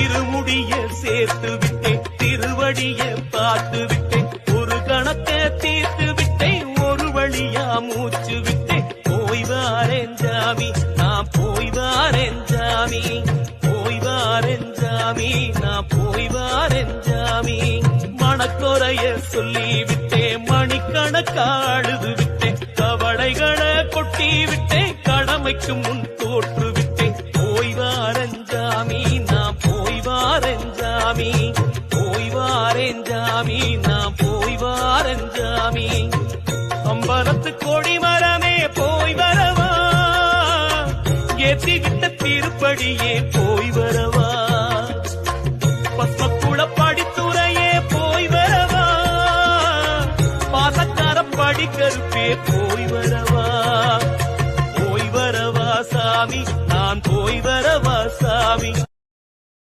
இருமுடிய சேர்த்து விட்டேன், திருவடிய பார்த்து விட்டேன், ஒரு கணக்க தீர்த்து விட்டேன், ஒரு வழியா மூச்சு விட்டேன். போய் வாரேன் சாமி, நான் போய் வாரேன் சாமி, போய் வாரேன் சாமி, நான் போய் வாரேன் சாமி. மனக்குறைய சொல்லி விட்டேன், மணிக்கணக்கா அழுது விட்டேன், கவலைகளை கொட்டி விட்டேன், கடமைக்கு முன் தோற்று விட்டேன். போய் வாரேன் சாமி, நான் போய் வாரேன் சாமி, போய் வாரேன் சாமி, நான் போய் வாரேன் சாமி. அம்பலத்து கொடி மரமே போய் வரவா, ஏற்றி விட்ட திருப்படியே போய் வரவா, பத்மக்குள படித்துறையே போய் வரவா, பாசக்கார படிக்கருப்பே போய் வரவா. போய் வரவா சாமி, நான் போய் வரவா சாமி.